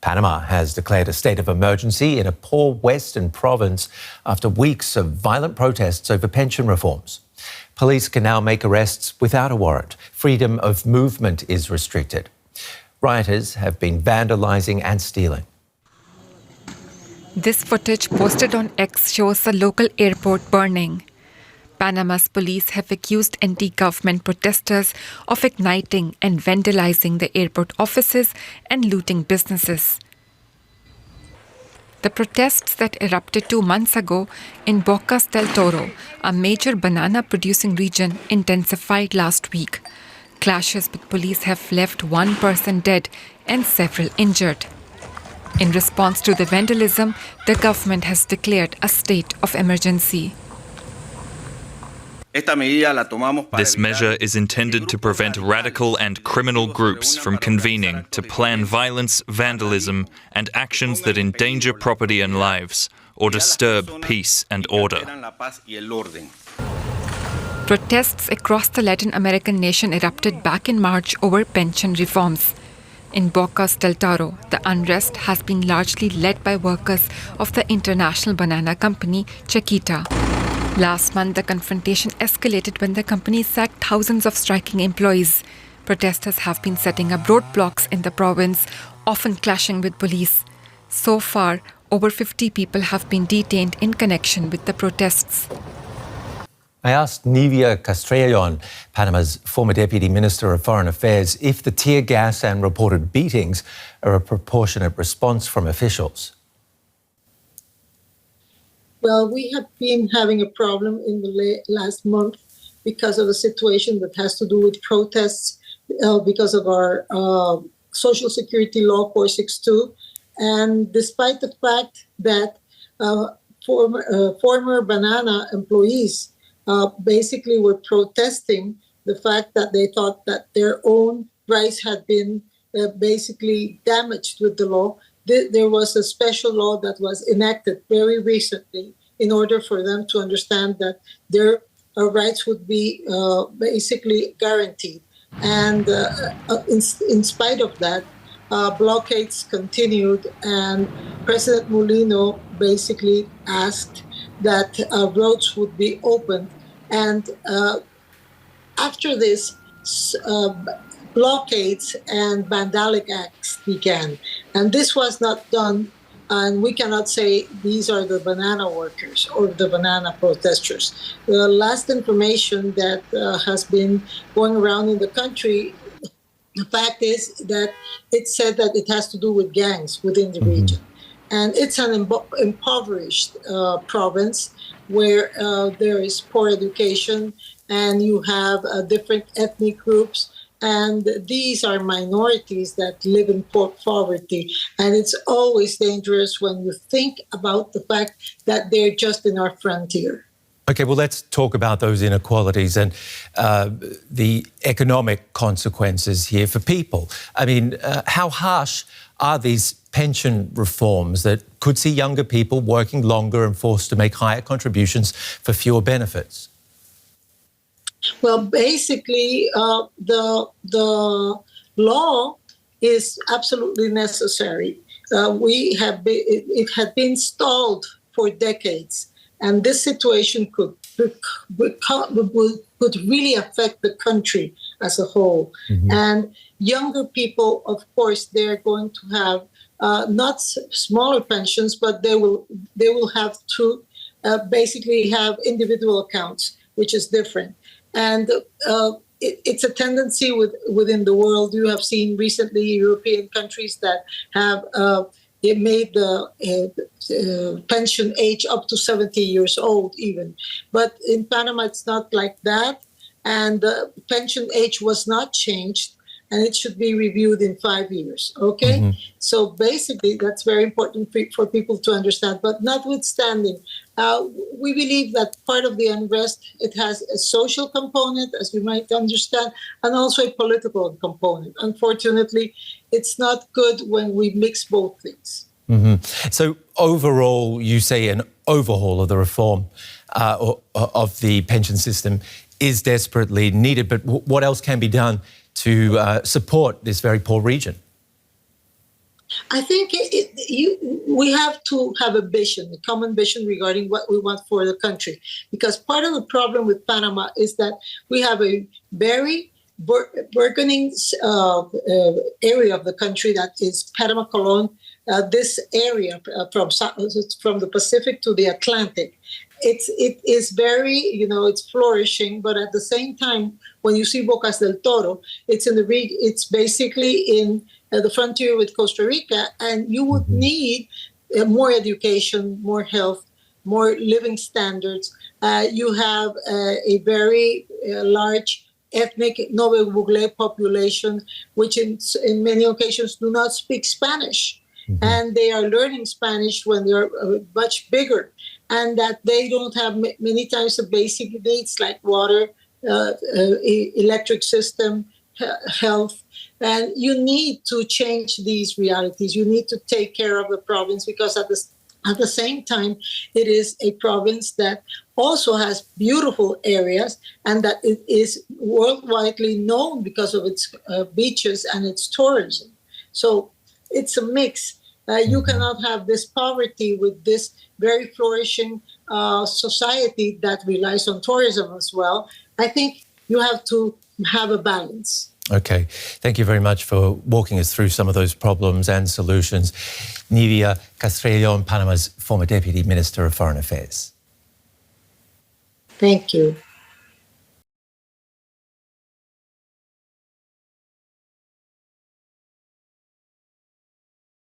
Panama has declared a state of emergency in a poor western province after weeks of violent protests over pension reforms. Police can now make arrests without a warrant. Freedom of movement is restricted. Rioters have been vandalising and stealing. This footage posted on X shows the local airport burning. Panama's police have accused anti-government protesters of igniting and vandalizing the airport offices and looting businesses. The protests that erupted 2 months ago in Bocas del Toro, a major banana-producing region, intensified last week. Clashes with police have left 1 person dead and several injured. In response to the vandalism, the government has declared a state of emergency. This measure is intended to prevent radical and criminal groups from convening to plan violence, vandalism, and actions that endanger property and lives or disturb peace and order. Protests across the Latin American nation erupted back in March over pension reforms. In Bocas del Toro, the unrest has been largely led by workers of the international banana company Chiquita. Last month, the confrontation escalated when the company sacked thousands of striking employees. Protesters have been setting up roadblocks in the province, often clashing with police. So far, over 50 people have been detained in connection with the protests. I asked Nivia Castrellon, Panama's former Deputy Minister of Foreign Affairs, if the tear gas and reported beatings are a proportionate response from officials. Well, we have been having a problem in the last month because of a situation that has to do with protests because of our Social Security Law 462. And despite the fact that former banana employees basically were protesting the fact that they thought that their own rights had been basically damaged with the law, there was a special law that was enacted very recently in order for them to understand that their rights would be basically guaranteed. And in spite of that, blockades continued, and President Molino basically asked that roads would be opened. And after this, blockades and vandalic acts began. And this was not done, and we cannot say these are the banana workers or the banana protesters. The last information that has been going around in the country, the fact is that it said that it has to do with gangs within the region. And it's an impoverished province where there is poor education, and you have different ethnic groups. And these are minorities that live in poverty. And it's always dangerous when you think about the fact that they're just in our frontier. OK, well, let's talk about those inequalities and the economic consequences here for people. I mean, how harsh are these pension reforms that could see younger people working longer and forced to make higher contributions for fewer benefits? Well, basically, the law is absolutely necessary. It had been stalled for decades, and this situation could really affect the country as a whole. And younger people, of course, they're going to have not smaller pensions, but they will have to basically have individual accounts, which is different. And it's a tendency within the world. You have seen recently European countries that have made the pension age up to 70 years old even. But in Panama, it's not like that. And the pension age was not changed, and it should be reviewed in 5 years, okay? So basically, that's very important for people to understand. But notwithstanding, we believe that part of the unrest, it has a social component, as you might understand, and also a political component. Unfortunately, it's not good when we mix both things. So overall, you say an overhaul of the reform of the pension system is desperately needed, but what else can be done to support this very poor region? I think we have to have a vision, a common vision regarding what we want for the country. Because part of the problem with Panama is that we have a very burgeoning area of the country that is Panama Colon. This area from the Pacific to the Atlantic, it is very, it's flourishing. But at the same time, when you see Bocas del Toro, it's basically in the frontier with Costa Rica, and you would need more education, more health, more living standards. You have a very large ethnic Nove Bugle population, which in many occasions do not speak Spanish. And they are learning Spanish when they're much bigger, and that they don't have many times the basic needs like water, electric system, health. And you need to change these realities. You need to take care of the province, because at the same time, it is a province that also has beautiful areas, and that it is worldwide known because of its beaches and its tourism. So it's a mix. You cannot have this poverty with this very flourishing society that relies on tourism as well. I think you have to have a balance. Okay. Thank you very much for walking us through some of those problems and solutions. Nivia Castrellon, Panama's former Deputy Minister of Foreign Affairs. Thank you.